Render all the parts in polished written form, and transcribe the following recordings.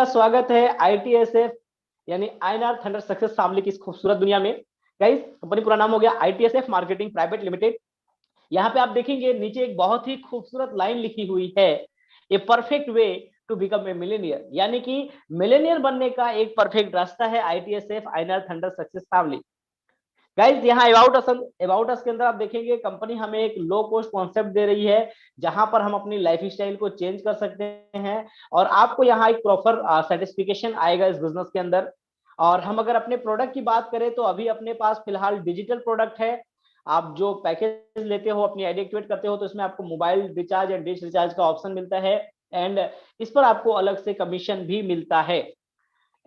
स्वागत है आईटीएसएफ यानी आईएनआर थंडर सक्सेस फैमिली की इस खूबसूरत दुनिया में। गाइस, कंपनी पूरा नाम हो गया आईटीएसएफ मार्केटिंग प्राइवेट लिमिटेड। यहाँ पे आप देखेंगे नीचे एक बहुत ही खूबसूरत लाइन लिखी हुई है, a perfect way to become a millionaire, यानी कि मिलेनियर बनने का एक परफेक्ट रास्ता है ITSF INR thunder success family. Guys, यहाँ अबाउट अस के अंदर आप देखेंगे कंपनी हमें एक लो कॉस्ट कॉन्सेप्ट दे रही है, जहां पर हम अपनी लाइफ स्टाइल को चेंज कर सकते हैं और आपको यहाँ एक प्रॉपर सेटिस्फिकेशन आएगा इस बिजनेस के अंदर। और हम अगर अपने प्रोडक्ट की बात करें तो अभी अपने पास फिलहाल डिजिटल प्रोडक्ट है। आप जो पैकेज लेते हो, अपनी आईडी एक्टिवेट करते हो, तो इसमें आपको mobile recharge and dish recharge का ऑप्शन मिलता है एंड इस पर आपको अलग से कमीशन भी मिलता है।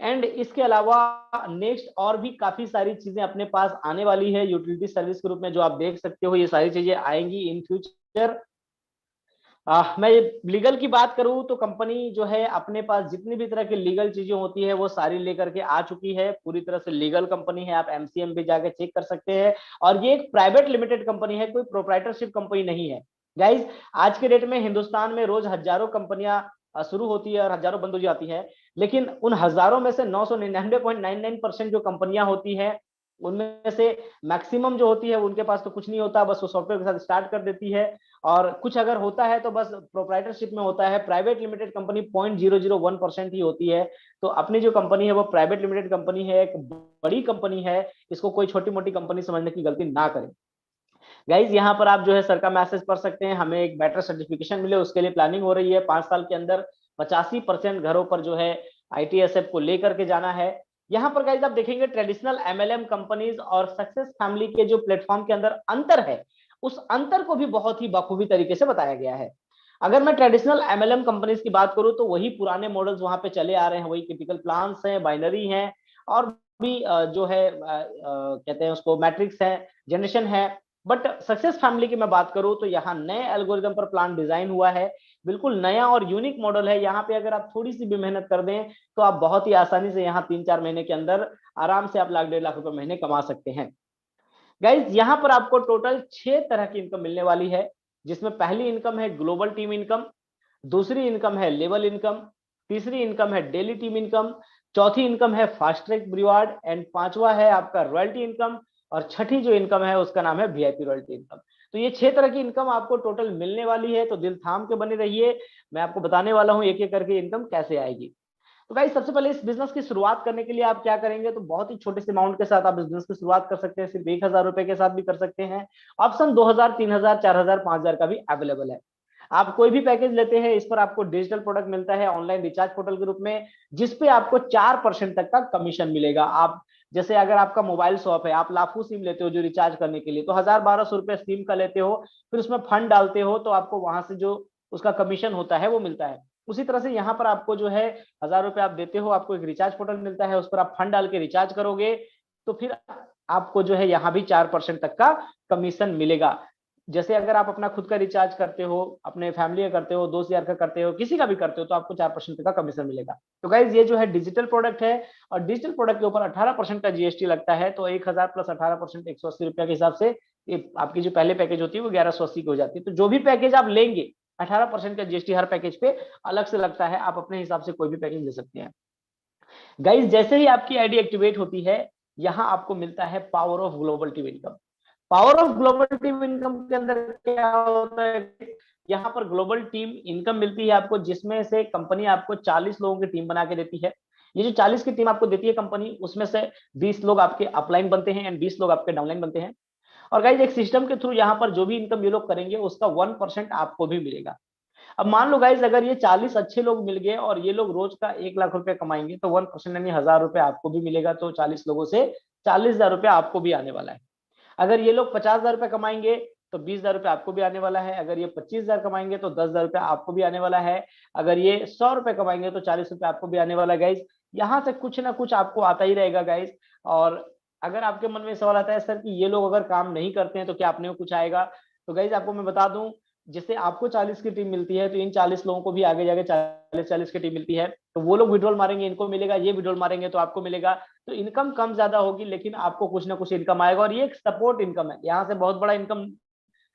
एंड इसके अलावा नेक्स्ट और भी काफी सारी चीजें अपने पास आने वाली है यूटिलिटी सर्विस के रूप में, जो आप देख सकते हो ये सारी चीजें आएंगी इन फ्यूचर। मैं लीगल की बात करूं तो कंपनी जो है अपने पास जितनी भी तरह की लीगल चीजें होती है वो सारी लेकर के आ चुकी है। पूरी तरह से लीगल कंपनी है, आप एमसीएम पे जाके चेक कर सकते हैं। और ये एक प्राइवेट लिमिटेड कंपनी है, कोई प्रोप्राइटरशिप कंपनी नहीं है। गाइज, आज के डेट में हिंदुस्तान में रोज हजारों कंपनियां शुरू होती है और हजारों बंद हो जाती है, लेकिन उन हजारों में से 999.99% जो कंपनियां होती है उनमें से मैक्सिमम जो होती है उनके पास तो कुछ नहीं होता, बस वो सॉफ्टवेयर के साथ स्टार्ट कर देती है। और कुछ अगर होता है तो बस प्रोप्राइटरशिप में होता है। प्राइवेट लिमिटेड कंपनी 0.001% ही होती है। तो अपनी जो कंपनी है वो प्राइवेट लिमिटेड कंपनी है, एक बड़ी कंपनी है। इसको कोई छोटी मोटी कंपनी समझने की गलती ना करें। गाइज, यहाँ पर आप जो है सर का मैसेज पढ़ सकते हैं, हमें एक बेटर सर्टिफिकेशन मिले उसके लिए प्लानिंग हो रही है। 5 साल के अंदर 85% घरों पर जो है आईटीएसएफ को लेकर के जाना है। यहाँ पर गाइज आप देखेंगे ट्रेडिशनल एमएलएम कंपनीज और सक्सेस फैमिली के जो प्लेटफॉर्म के अंदर अंतर है, उस अंतर को भी बहुत ही बखूबी तरीके से बताया गया है। अगर मैं ट्रेडिशनल एमएलएम कंपनीज की बात करूं तो वही पुराने मॉडल्स वहां पे चले आ रहे हैं, वही क्रिटिकल प्लान्स हैं, बाइनरी हैं और भी जो है कहते हैं उसको मैट्रिक्स है, जनरेशन है। बट सक्सेस फैमिली की मैं बात करूं तो यहाँ नए एल्गोरिदम पर प्लान डिजाइन हुआ है, बिल्कुल नया और यूनिक मॉडल है। यहाँ पे अगर आप थोड़ी सी भी मेहनत कर दें तो आप बहुत ही आसानी से यहाँ 3-4 महीने के अंदर आराम से आप लाख 1.5 लाख रुपए महीने कमा सकते हैं। गाइज, यहाँ पर आपको टोटल 6 तरह की इनकम मिलने वाली है, जिसमें पहली इनकम है ग्लोबल टीम इनकम, दूसरी इनकम है लेवल इनकम, तीसरी इनकम है डेली टीम इनकम, चौथी इनकम है फास्ट ट्रैक रिवार्ड एंड पांचवा है आपका रॉयल्टी इनकम और छठी जो इनकम है उसका नाम है वीआईपी रॉयल्टी इनकम। तो ये 6 तरह की इनकम आपको टोटल मिलने वाली है, तो दिल थाम के बने रहिए। मैं आपको बताने वाला हूं एक एक करके इनकम कैसे आएगी। तो गाइस, सबसे पहले इस बिजनेस की शुरुआत करने के लिए आप क्या करेंगे, तो बहुत ही छोटे से अमाउंट के साथ आप इस बिजनेस की शुरुआत कर सकते हैं। सिर्फ 1,000 रुपए के साथ भी कर सकते हैं। ऑप्शन 2,000, 3,000, 4,000, 5,000 का भी अवेलेबल है। आप कोई भी पैकेज लेते हैं इस पर आपको डिजिटल प्रोडक्ट मिलता है ऑनलाइन रिचार्ज पोर्टल के रूप में, जिसपे आपको 4% तक का कमीशन मिलेगा। आप जैसे अगर आपका मोबाइल शॉप है, आप लाफू सिम लेते हो जो रिचार्ज करने के लिए, तो 1,000-1,200 रुपए सिम का लेते हो, फिर उसमें फंड डालते हो तो आपको वहां से जो उसका कमीशन होता है वो मिलता है। उसी तरह से यहाँ पर आपको जो है 1,000 रुपए आप देते हो, आपको एक रिचार्ज पोर्टल मिलता है, उस पर आप फंड डाल के रिचार्ज करोगे तो फिर आपको जो है यहाँ भी 4% तक का कमीशन मिलेगा। जैसे अगर आप अपना खुद का रिचार्ज करते हो, अपने फैमिली का करते हो, दोस्त यार का करते हो, किसी का भी करते हो, तो आपको 4% तक का कमीशन मिलेगा। तो गाइज, ये जो है डिजिटल प्रोडक्ट है और डिजिटल प्रोडक्ट के ऊपर 18% का जीएसटी लगता है। तो 1,000 प्लस 18% 180 रुपया के हिसाब से ये आपकी जो पहले पैकेज होती है वो 1,180 की हो जाती है। तो जो भी पैकेज आप लेंगे 18% का जीएसटी हर पैकेज पे अलग से लगता है। आप अपने हिसाब से कोई भी पैकेज ले सकते हैं। गाइज, जैसे ही आपकी आईडी एक्टिवेट होती है, यहाँ आपको मिलता है power of global team income. Power of global team income के अंदर क्या होता है, यहाँ पर ग्लोबल टीम इनकम मिलती है आपको, जिसमें से कंपनी आपको 40 लोगों की टीम बना के देती है। ये जो 40 की टीम आपको देती है कंपनी, उसमें से 20 लोग आपके अपलाइन बनते हैं एंड 20 लोग आपके डाउनलाइन बनते हैं। और गाइज, एक सिस्टम के थ्रू यहाँ पर जो भी इनकम ये लोग करेंगे उसका 1% आपको भी मिलेगा। अब मान लो गाइज, अगर ये 40 अच्छे लोग मिल गए और ये लोग रोज का 1 लाख रुपए कमाएंगे तो 1% यानी 1,000 रुपए आपको भी मिलेगा। तो 40 लोगों से 40,000 रुपए आपको भी आने वाला है। अगर ये लोग 50,000 रुपए कमाएंगे तो 20,000 रुपए आपको भी आने वाला है। अगर ये 25,000 कमाएंगे तो 10,000 रुपए आपको भी आने वाला है। अगर ये 100 रुपए कमाएंगे तो 40 रुपए आपको भी आने वाला है। गाइज, यहाँ से कुछ ना कुछ आपको आता ही रहेगा गाइज। और अगर आपके मन में सवाल आता है सर कि ये लोग अगर काम नहीं करते हैं तो क्या अपने को कुछ आएगा, तो गाइज आपको मैं बता दूं, जैसे आपको 40 की टीम मिलती है तो इन 40 लोगों को भी आगे जाके 40-40 की टीम मिलती है। तो वो लोग विड्रॉल मारेंगे, इनको मिलेगा, ये विड्रॉल मारेंगे तो आपको मिलेगा। तो इनकम कम ज्यादा होगी लेकिन आपको कुछ ना कुछ इनकम आएगा। और ये एक सपोर्ट इनकम है, यहाँ से बहुत बड़ा इनकम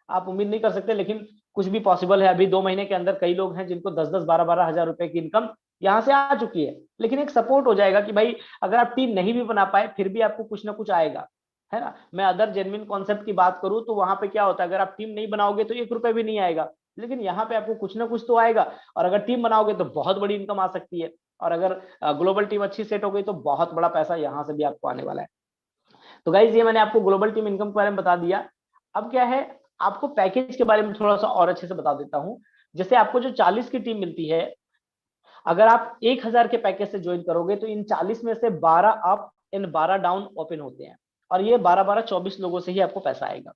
आप उम्मीद नहीं कर सकते, लेकिन कुछ भी पॉसिबल है। अभी 2 महीने के अंदर कई लोग हैं जिनको 10-10, 12-12 हजार रुपए की इनकम यहाँ से आ चुकी है, लेकिन एक सपोर्ट हो जाएगा कि भाई अगर आप टीम नहीं भी बना पाए फिर भी आपको कुछ ना कुछ आएगा, है ना। मैं अदर जेन्युइन कॉन्सेप्ट की बात करूं तो वहां पे क्या होता है, अगर आप टीम नहीं बनाओगे तो 1 रुपए भी नहीं आएगा, लेकिन यहाँ पे आपको कुछ ना कुछ तो आएगा। और अगर टीम बनाओगे तो बहुत बड़ी इनकम आ सकती है, और अगर ग्लोबल टीम अच्छी सेट हो गई तो बहुत बड़ा पैसा यहाँ से भी आपको आने वाला है। तो गाइज ये मैंने आपको ग्लोबल टीम इनकम के बारे में बता दिया। अब क्या है, आपको पैकेज के बारे में थोड़ा सा और अच्छे से बता देता हूँ। जैसे आपको जो 40 की टीम मिलती है, अगर आप 1,000 के पैकेज से ज्वाइन करोगे तो इन 40 में से 12 अप एंड 12 डाउन ओपन होते हैं, और ये 12-12 24 लोगों से ही आपको पैसा आएगा।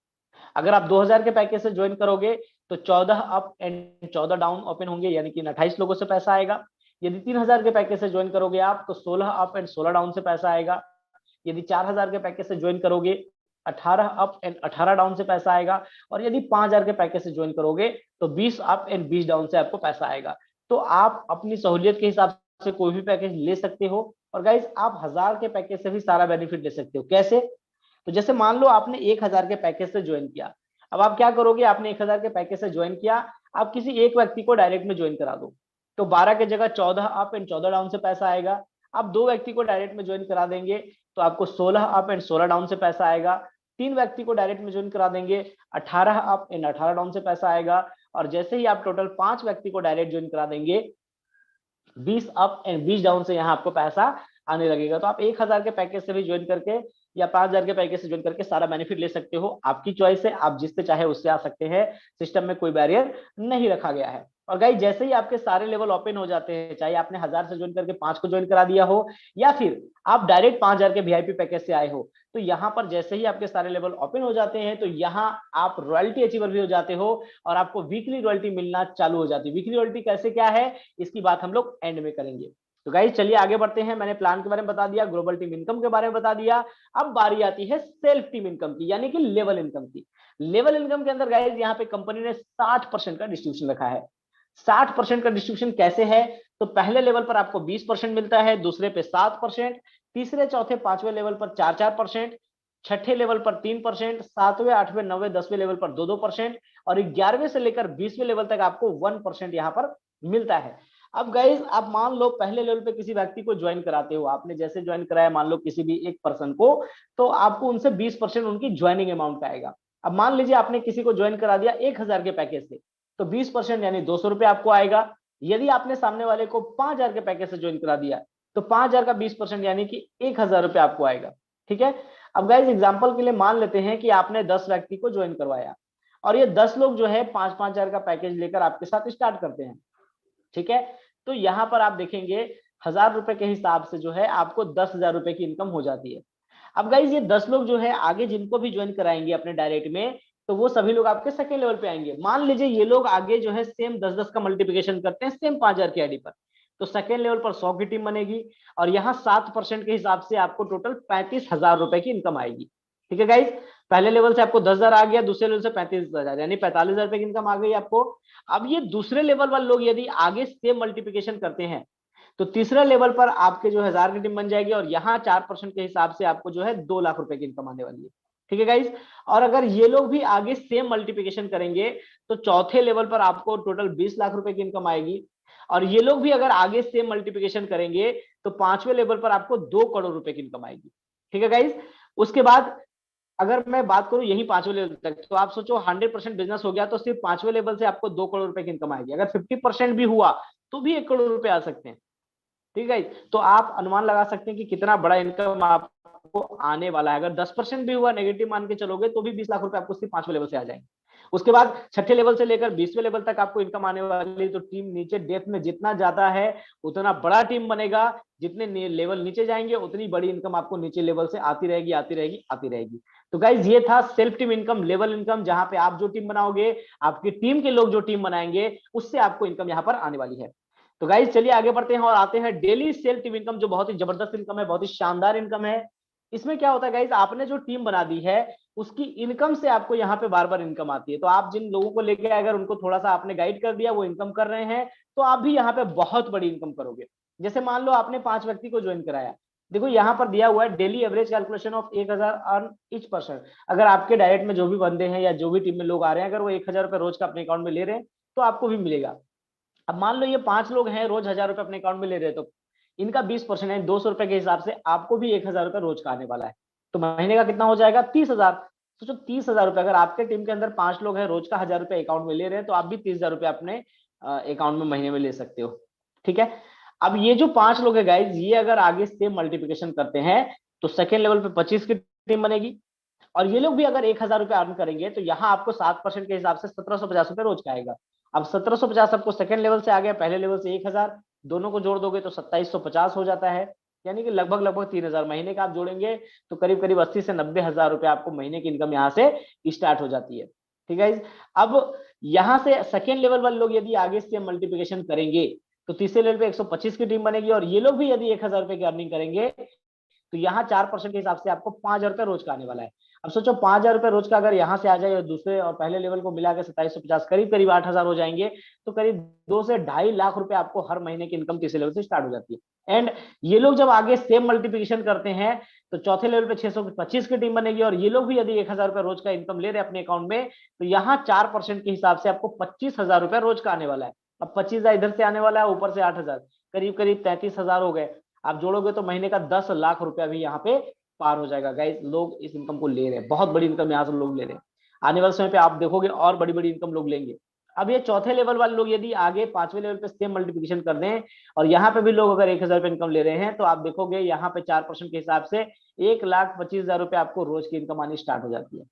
अगर आप 2,000 के पैकेज से ज्वाइन करोगे तो 14 अप एंड 14 डाउन ओपन होंगे, यानी कि 28 लोगों से पैसा आएगा। यदि 3,000 के पैकेज से ज्वाइन करोगे आप तो 16 अप एंड 16 डाउन से पैसा आएगा। यदि 4,000 के पैकेज से ज्वाइन करोगे 18 अप एंड 18 डाउन से पैसा आएगा। और यदि 5,000 के पैकेज से ज्वाइन करोगे तो 20 अप एंड 20 डाउन से आपको पैसा आएगा। तो आप अपनी सहूलियत के हिसाब से कोई भी पैकेज ले सकते हो। और गाइज आप 1,000 के पैकेज से भी सारा बेनिफिट ले सकते हो। कैसे? तो जैसे मान लो आपने 1,000 के पैकेज से ज्वाइन किया, अब आप क्या करोगे, आपने 1,000 के पैकेज से ज्वाइन किया, आप किसी एक व्यक्ति को डायरेक्ट में ज्वाइन करा दो, तो 12 के जगह 14 अप एंड 14 डाउन से पैसा आएगा। आप 2 व्यक्ति को डायरेक्ट में ज्वाइन करा देंगे तो आपको 16 अप एंड 16 डाउन से पैसा आएगा। 3 व्यक्ति को डायरेक्ट में ज्वाइन करा देंगे 18 अप एंड 18 डाउन से पैसा आएगा। और जैसे ही आप टोटल 5 व्यक्ति को डायरेक्ट ज्वाइन करा देंगे 20 अप एंड 20 डाउन से यहाँ आपको पैसा आने लगेगा। तो आप 1,000 के पैकेज से भी ज्वाइन करके या 5,000 के पैकेज से ज्वाइन करके सारा बेनिफिट ले सकते हो। आपकी चॉइस है, आप जिससे चाहे उससे आ सकते हैं, सिस्टम में कोई बैरियर नहीं रखा गया है। और गाइस जैसे ही आपके सारे लेवल ओपन हो जाते हैं, चाहे आपने 1,000 से ज्वाइन करके 5 को ज्वाइन करा दिया हो या फिर आप डायरेक्ट 5,000 के वीआईपी पैकेज से आए हो, तो यहाँ पर जैसे ही आपके सारे लेवल ओपन हो जाते हैं तो यहाँ आप रॉयल्टी अचीवर भी हो जाते हो और आपको वीकली रॉयल्टी मिलना चालू हो जाती है। वीकली रॉयल्टी कैसे क्या है इसकी बात हम लोग एंड में करेंगे। तो गाइस चलिए आगे बढ़ते हैं। मैंने प्लान के बारे में बता दिया, ग्लोबल टीम इनकम के बारे में बता दिया। अब बारी आती है सेल्फ टीम इनकम की, यानी कि लेवल इनकम की। लेवल इनकम के अंदर गाइस यहाँ पे कंपनी ने 60% का डिस्ट्रीब्यूशन रखा है। 60% का डिस्ट्रीब्यूशन कैसे है? तो पहले लेवल पर आपको 20% मिलता है, दूसरे पे 7%, तीसरे चौथे पांचवें लेवल पर 4-4%, छठे लेवल पर 3%, सातवें आठवें नौवें 10वें लेवल पर 2-2%, और 11वें से लेकर 20वें लेवल तक आपको 1% यहाँ पर मिलता है। अब गाइज आप मान लो पहले लेवल पे किसी व्यक्ति को ज्वाइन कराते हो, आपने जैसे ज्वाइन कराया मान लो किसी भी एक पर्सन को, तो आपको उनसे 20% उनकी ज्वाइनिंग अमाउंट का आएगा। अब मान लीजिए आपने किसी को ज्वाइन करा दिया 1,000 के पैकेज से, तो 20% यानी 200 रुपए आपको आएगा। यदि आपने सामने वाले को 5,000 के पैकेज से ज्वाइन करा दिया तो 5,000 का 20% यानी कि 1,000 रुपए आपको आएगा। ठीक है। अब गाइज एग्जाम्पल के लिए मान लेते हैं कि आपने 10 व्यक्ति को ज्वाइन करवाया और ये 10 लोग जो है 5-5 हजार का पैकेज लेकर आपके साथ स्टार्ट करते हैं। ठीक है। तो यहाँ पर आप देखेंगे 1,000 रुपए के हिसाब से जो है आपको 10,000 रुपए की इनकम हो जाती है। अब गाइज ये 10 लोग जो है आगे जिनको भी ज्वाइन कराएंगे अपने डायरेक्ट में, तो वो सभी लोग आपके सेकंड लेवल पे आएंगे। मान लीजिए ये लोग आगे जो है सेम 10-10 का मल्टीप्लिकेशन करते हैं सेम 5,000 की आईडी पर, तो सेकंड लेवल पर 100 की टीम बनेगी और यहाँ 7% के हिसाब से आपको टोटल 35,000 रुपए की इनकम आएगी। ठीक है गाइज, पहले लेवल से आपको 10,000 आ गया, दूसरे लेवल से 35,000 यानी 45,000 रुपए की इनकम आ गई आपको। अब ये दूसरे लेवल वाले लोग यदि आगे सेम मल्टीप्लिकेशन करते हैं तो तीसरे लेवल पर आपके जो 1,000 की टीम बन जाएगी और यहाँ 4% के हिसाब से आपको जो है 2 लाख रुपए की इनकम आने वाली है। ठीक है गाइज। और अगर ये लोग भी आगे सेम मल्टीप्लिकेशन करेंगे तो चौथे लेवल पर आपको टोटल 20 लाख रुपए की इनकम आएगी। और ये लोग भी अगर आगे सेम मल्टीप्लिकेशन करेंगे तो 5वें लेवल पर आपको 2 करोड़ रुपए की इनकम आएगी। ठीक है गाइज। उसके बाद अगर मैं बात करूं यही 5वें लेवल तक, तो आप सोचो 100% बिजनेस हो गया तो सिर्फ 5वें लेवल से आपको 2 करोड़ रुपए की इनकम आएगी। अगर 50% भी हुआ तो भी 1 करोड़ रुपए आ सकते हैं। ठीक है। तो आप अनुमान लगा सकते हैं कि कितना बड़ा इनकम आपको आने वाला है। अगर 10% भी हुआ नेगेटिव मान के चलोगे तो भी 20 लाख रुपए आपको सिर्फ 5वें लेवल से आ जाएंगे। उसके बाद छठे लेवल से लेकर 20वें लेवल तक आपको इनकम आने वाली। तो टीम नीचे डेप्थ में जितना ज्यादा है उतना बड़ा टीम बनेगा, जितने लेवल नीचे जाएंगे उतनी बड़ी इनकम आपको नीचे लेवल से आती रहेगी आती रहेगी आती रहेगी। तो गाइज ये था self team income, level income, जहां पे आप जो टीम बनाओगे आपकी टीम के लोग जो टीम बनाएंगे उससे आपको इनकम यहाँ पर आने वाली है। तो गाइज चलिए आगे बढ़ते हैं और आते हैं डेली सेल्फ टीम इनकम, जो बहुत ही जबरदस्त इनकम है, बहुत ही शानदार इनकम है। इसमें क्या होता है गाइज, आपने जो टीम बना दी है उसकी इनकम से आपको यहाँ पे बार बार इनकम आती है। तो आप जिन लोगों को लेके अगर उनको थोड़ा सा आपने गाइड कर दिया, वो इनकम कर रहे हैं, तो आप भी यहाँ पे बहुत बड़ी इनकम करोगे। जैसे मान लो आपने 5 व्यक्ति को ज्वाइन कराया, देखो यहाँ पर दिया हुआ है daily average calculation of 1,000 earn each person. अगर आपके डायरेक्ट में जो भी बंदे हैं या जो भी टीम में लोग आ रहे हैं, अगर वो 1,000 रुपए रोज का अपने अकाउंट में ले रहे हैं तो आपको भी मिलेगा। अब मान लो ये 5 लोग हैं, रोज 1000 रुपए अपने अकाउंट में ले रहे हैं, तो इनका 20% है 200 रुपए के हिसाब से आपको भी 1000 रुपए रोज का आने वाला है। तो महीने का कितना हो जाएगा? 30,000। सोचो 30,000 रुपए, अगर आपके टीम के अंदर 5 लोग हैं, रोज का 1000 रुपए अकाउंट में ले रहे हैं, तो आप भी 30,000 रुपए अपने अकाउंट में महीने में ले सकते हो। ठीक है, अब ये जो 5 लोग है गाइज, ये अगर आगे से मल्टीप्लिकेशन करते हैं तो सेकेंड लेवल पे 25 की टीम बनेगी, और ये लोग भी अगर 1000 रुपए अर्न करेंगे तो यहाँ आपको 7% के हिसाब से 1750 रुपए रोज का आएगा। अब 1750 आपको सेकंड लेवल से आ गया, पहले लेवल से 1000, दोनों को जोड़ दोगे तो 2750 हो जाता है, यानी कि लगभग लगभग 3000 महीने का आप जोड़ेंगे तो करीब करीब 80 से 90,000 रुपए आपको महीने की इनकम यहाँ से स्टार्ट हो जाती है। ठीक है, अब यहाँ से सेकेंड लेवल वाले लोग यदि आगे से मल्टीप्लिकेशन करेंगे तो तीसरे लेवल पे 125 की टीम बनेगी, और ये लोग भी यदि 1000 रुपए की अर्निंग करेंगे तो यहाँ 4% के हिसाब से आपको 5000 रुपए रोज का आने वाला है। अब सोचो 5000 रुपए रोज का अगर यहाँ से आ जाए और दूसरे और पहले लेवल को मिला के 2750 करीब करीब 8000 हो जाएंगे, तो करीब 2 से 2.5 लाख रुपए आपको हर महीने की इनकम तीसरे लेवल से स्टार्ट हो जाती है। एंड ये लोग जब आगे सेम मल्टीप्लिकेशन करते हैं तो चौथे लेवल पे 625 की टीम बनेगी, और ये लोग भी यदि 1000 रुपए रोज का इनकम ले रहे हैं अपने अकाउंट में, तो यहाँ 4% के हिसाब से आपको 25,000 रुपए रोज का आने वाला है। अब 25,000 इधर से आने वाला है, ऊपर से 8,000, करीब करीब 33,000 हो गए। आप जोड़ोगे तो महीने का 10 लाख रुपया भी यहाँ पे पार हो जाएगा। गाइस, लोग इस इनकम को ले रहे हैं, बहुत बड़ी इनकम यहाँ से लोग ले रहे हैं। आने वाले समय पे आप देखोगे और बड़ी बड़ी इनकम लोग लेंगे। अब ये चौथे लेवल वाले लोग यदि आगे 5वें लेवल पे सेम मल्टीप्लिकेशन कर दें और यहाँ पे भी लोग अगर 1000 रुपए इनकम ले रहे हैं, तो आप देखोगे यहाँ पे 4% के हिसाब से 1,25,000 रुपए आपको रोज की इनकम आनी स्टार्ट हो जाती है।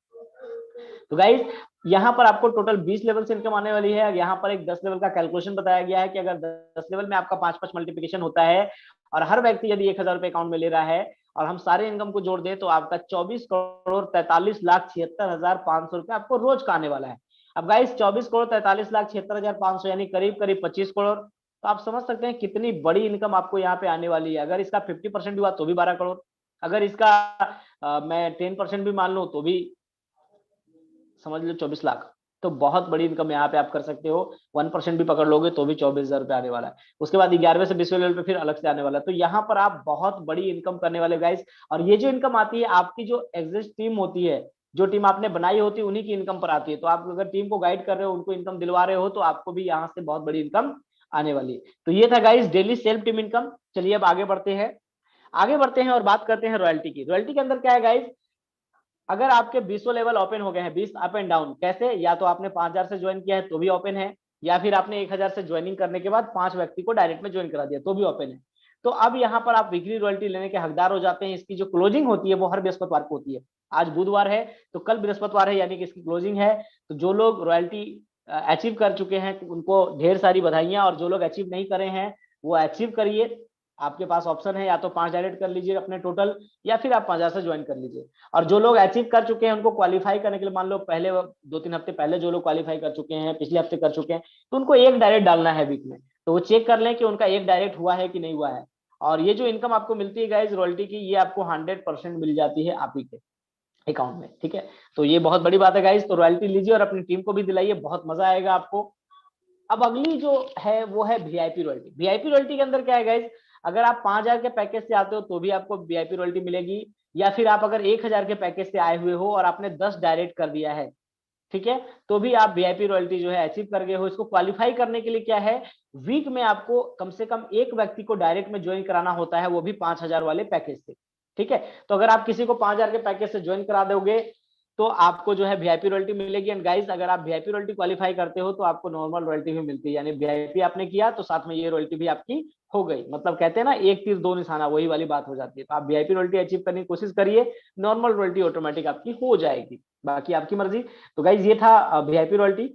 तो गाइज, यहाँ पर आपको टोटल 20 लेवल से इनकम आने वाली है। यहाँ पर एक 10 लेवल का कैलकुलेशन बताया गया है कि अगर 10 लेवल में आपका 5-5 मल्टीप्लिकेशन होता है और हर व्यक्ति यदि 1000 रुपए अकाउंट में ले रहा है और हम सारे इनकम को जोड़ दें तो आपका 24,43,76,500 रुपए आपको रोज का आने वाला है। अब गाइस, 24,43,76,500 यानी करीब करीब 25 करोड़। तो आप समझ सकते हैं कितनी बड़ी इनकम आपको यहाँ पे आने वाली है। अगर इसका 50% भी हुआ तो भी 12 करोड़, अगर इसका मैं 10% भी मान लूं तो भी समझ लो 24 लाख। तो बहुत बड़ी इनकम यहाँ पे आप कर सकते हो। 1% भी पकड़ लोगे तो भी 24,000 रुपए आने वाला है। उसके बाद 11वें से 20वें लेवल पे फिर अलग से आने वाला है। तो यहाँ पर आप बहुत बड़ी इनकम करने वाले गाइस। और ये जो इनकम आती है आपकी जो एग्जिस्ट टीम होती है, जो टीम आपने बनाई होती है, उन्हीं की इनकम पर आती है। तो आप अगर टीम को गाइड कर रहे हो, उनको इनकम दिलवा रहे हो, तो आपको भी यहाँ से बहुत बड़ी इनकम आने वाली है। तो ये था guys daily self team income. चलिए अब आगे बढ़ते हैं और बात करते हैं रॉयल्टी की। रॉयल्टी के अंदर क्या है गाइस, अगर आपके 20 लेवल ओपन हो गए हैं, 20 अप एंड डाउन, कैसे? या तो आपने 5000 से ज्वाइन किया है तो भी ओपन है, या फिर आपने 1000 से ज्वाइनिंग करने के बाद 5 व्यक्ति को डायरेक्ट में ज्वाइन करा दिया तो भी ओपन है। तो अब यहाँ पर आप वीकली रॉयल्टी लेने के हकदार हो जाते हैं। इसकी जो क्लोजिंग होती है वो हर बृहस्पतिवार को होती है। आज बुधवार है तो कल बृहस्पतिवार है, यानी कि इसकी क्लोजिंग है। तो जो लोग रॉयल्टी अचीव कर चुके हैं उनको ढेर सारी बधाइयां, और जो लोग अचीव नहीं करे हैं वो अचीव करिए। आपके पास ऑप्शन है, या तो 5 डायरेक्ट कर लीजिए अपने टोटल, या फिर आप 5000 से ज्वाइन कर लीजिए। और जो लोग अचीव कर चुके हैं उनको क्वालिफाई करने के लिए, मान लो पहले 2-3 हफ्ते पहले जो लोग क्वालिफाई कर चुके हैं, पिछले हफ्ते कर चुके हैं, तो उनको एक डायरेक्ट डालना है वीक में। तो वो चेक कर लें कि उनका एक डायरेक्ट हुआ है कि नहीं हुआ है। और ये जो इनकम आपको मिलती है गाइज रॉयल्टी की, ये आपको 100% मिल जाती है आप ही के अकाउंट में। ठीक है, तो ये बहुत बड़ी बात है गाइज। तो रॉयल्टी लीजिए और अपनी टीम को भी दिलाइए, बहुत मजा आएगा आपको। अब अगली जो है वो है वीआईपी रॉयल्टी। वीआईपी रॉयल्टी के अंदर क्या है गाइज, अगर आप 5000 के पैकेज से आते हो तो भी आपको वीआईपी रॉयल्टी मिलेगी, या फिर आप अगर 1000 के पैकेज से आए हुए हो और आपने 10 डायरेक्ट कर दिया है, ठीक है, तो भी आप वीआईपी रॉयल्टी जो है अचीव कर गए हो। इसको क्वालिफाई करने के लिए क्या है, वीक में आपको कम से कम एक व्यक्ति को डायरेक्ट में ज्वाइन कराना होता है, वो भी 5000 वाले पैकेज से। ठीक है, तो अगर आप किसी को 5000 के पैकेज से ज्वाइन करा दोगे तो आपको जो है वीआईपी रॉयल्टी मिलेगी। एंड गाइस, अगर आप वीआईपी रॉयल्टी क्वालिफाई करते हो तो आपको नॉर्मल रॉयल्टी भी मिलती है, यानी वीआईपी आपने किया तो साथ में ये रॉयल्टी भी आपकी हो गई। मतलब कहते हैं ना, एक तीर दो निशाना, वही वाली बात हो जाती है। तो आप वीआईपी रॉयल्टी अचीव करने की कोशिश करिए, नॉर्मल रॉयल्टी ऑटोमेटिक आपकी हो जाएगी, बाकी आपकी मर्जी। तो गाइज ये था वीआईपी रॉयल्टी।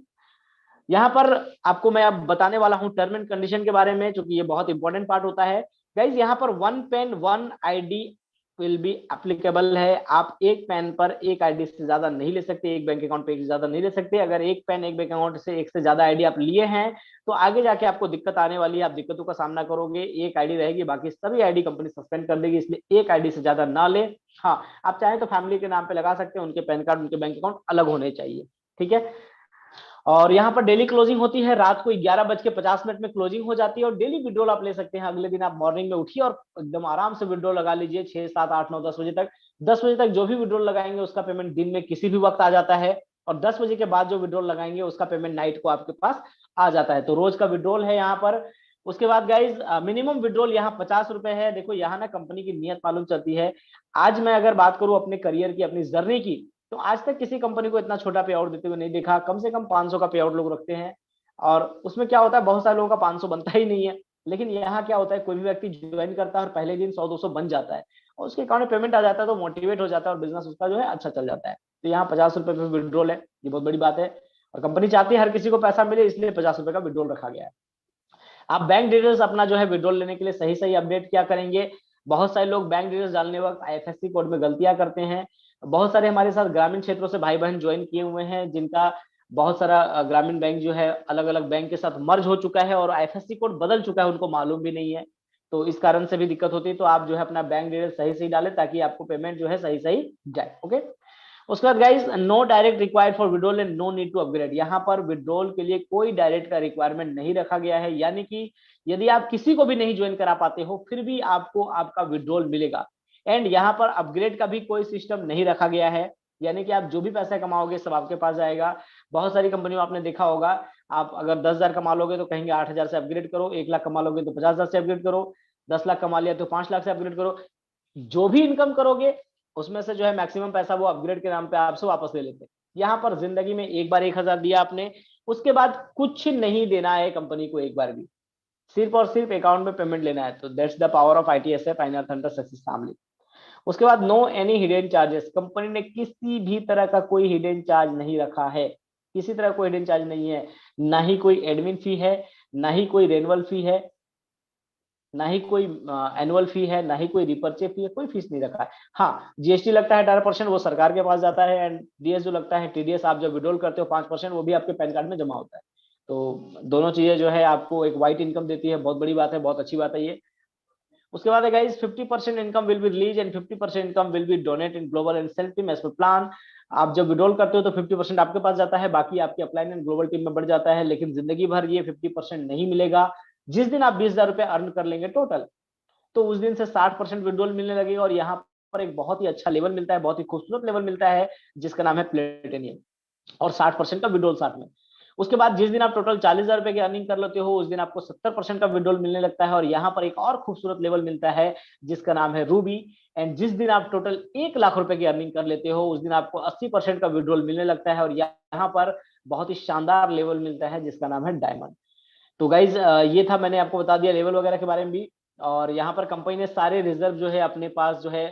यहाँ पर आपको मैं अब बताने वाला हूँ टर्म एंड कंडीशन के बारे में, क्योंकि ये बहुत इंपॉर्टेंट पार्ट होता है। गाइज यहाँ पर 1 pen 1 ID will be applicable है। आप एक पेन पर एक आईडी से ज्यादा नहीं ले सकते, एक बैंक अकाउंट पे एक से ज्यादा नहीं ले सकते। अगर एक पेन एक बैंक अकाउंट से एक से ज्यादा आईडी आप लिए हैं तो आगे जाके आपको दिक्कत आने वाली है, आप दिक्कतों का सामना करोगे। एक आईडी रहेगी, बाकी सभी आईडी कंपनी सस्पेंड कर देगी, इसलिए एक आईडी से ज्यादा ना ले। हाँ, आप चाहें तो फैमिली के नाम पे लगा सकते हैं, उनके पैन कार्ड उनके बैंक अकाउंट अलग होने चाहिए। ठीक है, और यहाँ पर डेली क्लोजिंग होती है, रात को 11:50 में क्लोजिंग हो जाती है। और डेली विड्रॉल आप ले सकते हैं। अगले दिन आप मॉर्निंग में उठिए और एकदम आराम से विड्रॉल लगा लीजिए 6, 7, 8, 9, 10 बजे तक। 10 बजे तक जो भी विड्रॉल लगाएंगे उसका पेमेंट दिन में किसी भी वक्त आ जाता है। और 10 बजे के बाद जो विड्रॉल लगाएंगे उसका पेमेंट नाइट को आपके पास आ जाता है। तो रोज का विड्रॉल है यहाँ पर। उसके बाद गाइज मिनिमम विड्रॉल यहाँ 50 रुपए है। देखो यहाँ ना कंपनी की नियत मालूम चलती है। आज मैं अगर बात करूं अपने करियर की, अपनी जर्नी की, तो आज तक किसी कंपनी को इतना छोटा पे आउट देते हुए नहीं देखा। कम से कम 500 का पे आउट लोग रखते हैं, और उसमें क्या होता है, बहुत सारे लोगों का 500 बनता ही नहीं है। लेकिन यहाँ क्या होता है, कोई भी व्यक्ति ज्वाइन करता है और पहले दिन 100-200 बन जाता है और उसके अकाउंट में पेमेंट आ जाता है, तो मोटिवेट हो जाता है और बिजनेस उसका जो है अच्छा चल जाता है। तो यहाँ 50 रुपए पे विड्रॉल है, ये बहुत बड़ी बात है। और कंपनी चाहती है हर किसी को पैसा मिले, इसलिए 50 रुपए का विड्रॉल रखा गया है। आप बैंक डिटेल्स अपना जो है विड्रॉल लेने के लिए सही सही अपडेट क्या करेंगे। बहुत सारे लोग बैंक डिटेल्स डालने वक्त आईएफएससी कोड में गलतियां करते हैं। बहुत सारे हमारे साथ ग्रामीण क्षेत्रों से भाई बहन ज्वाइन किए हुए हैं, जिनका बहुत सारा ग्रामीण बैंक जो है अलग अलग बैंक के साथ मर्ज हो चुका है और आईएफएससी कोड बदल चुका है, उनको मालूम भी नहीं है। तो इस कारण से भी दिक्कत होती है। तो आप जो है अपना बैंक डिटेल्स सही सही डालें ताकि आपको पेमेंट जो है सही सही जाए। ओके। उसके बाद guys, no direct required for withdrawal and no need to upgrade. यहाँ पर विड्रॉल के लिए कोई डायरेक्ट का रिक्वायरमेंट नहीं रखा गया है, यानी कि यदि आप किसी को भी नहीं ज्वाइन करा पाते हो फिर भी आपको आपका विड्रॉल मिलेगा। एंड यहाँ पर अपग्रेड का भी कोई सिस्टम नहीं रखा गया है, यानी कि आप जो भी पैसा कमाओगे सब आपके पास जाएगा। बहुत सारी कंपनियों में आपने देखा होगा, आप अगर 10,000 कमा लोगे तो कहेंगे 8,000 से अपग्रेड करो, 1 लाख कमा लोगे तो 50,000 से अपग्रेड करो, 10 लाख कमा लिया तो 5 लाख से अपग्रेड करो। जो भी इनकम करोगे उसमें से जो है मैक्सिमम पैसा वो अपग्रेड के नाम पे आपसे वापस ले लेते हैं। यहाँ पर जिंदगी में एक बार 1,000 दिया आपने, उसके बाद कुछ नहीं देना है कंपनी को एक बार भी, सिर्फ और सिर्फ अकाउंट में पेमेंट लेना है। तो that's the power of ITSF, आइनर थंडर सक्सेस फैमिली। उसके बाद no any hidden charges. Company ने किसी भी तरह का कोई हिडन चार्ज नहीं रखा है, किसी तरह कोई हिडन चार्ज नहीं है। ना ही कोई एडमिन फी है, ना ही कोई रेनुअल फी है, ना ही कोई एनुअल फी है, ना ही कोई रिपर्चे फी है, कोई फीस नहीं रखा है। हाँ, जीएसटी लगता है 18%, वो सरकार के पास जाता है। एंड डीएस जो लगता है, टीडीएस आप जब विड्रॉल करते हो 5%, वो भी आपके पैन कार्ड में जमा होता है। तो दोनों चीजें जो है आपको एक वाइट इनकम देती है, बहुत बड़ी बात है, बहुत अच्छी बात है ये। उसके बाद है guys, 50% income will be release and 50% income will be donate in global and self team as per plan. आप जब विड्रॉल करते हो तो 50% आपके पास जाता है, बाकी आपकी अपलाइन एंड ग्लोबल टीम में बढ़ जाता है। लेकिन जिंदगी भर ये 50% नहीं मिलेगा। जिस दिन आप 20,000 रुपए अर्न कर लेंगे टोटल, तो उस दिन से 60% विड्रॉल मिलने लगेगा। और यहाँ पर एक बहुत ही अच्छा लेवल मिलता है, बहुत ही खूबसूरत लेवल मिलता है, जिसका नाम है प्लेटिनियम। और 60% का विड्रॉल साथ में। उसके बाद जिस दिन आप टोटल 40,000 रुपए की अर्निंग कर लेते हो, उस दिन आपको 70% का विड्रॉल मिलने लगता है। और यहाँ पर एक और खूबसूरत लेवल मिलता है जिसका नाम है रूबी। एंड जिस दिन आप टोटल 1 लाख रुपए की अर्निंग कर लेते हो, उस दिन आपको 80% का विड्रॉल मिलने लगता है। और यहाँ पर बहुत ही शानदार लेवल मिलता है जिसका नाम है डायमंड। तो गाइज ये था, मैंने आपको बता दिया लेवल वगैरह के बारे में भी। और यहाँ पर कंपनी ने सारे रिजर्व जो है अपने पास जो है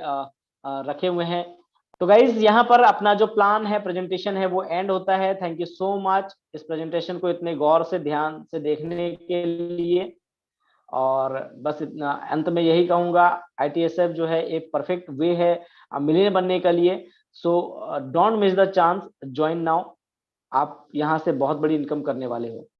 रखे हुए हैं। तो गाइज यहाँ पर अपना जो प्लान है, प्रेजेंटेशन है, वो एंड होता है। थैंक यू सो मच इस प्रेजेंटेशन को इतने गौर से ध्यान से देखने के लिए। और बस इतना अंत में यही कहूंगा, ITSF जो है एक परफेक्ट वे है मिलियनर बनने के लिए। So don't miss the chance, join now. आप यहाँ से बहुत बड़ी इनकम करने वाले हो।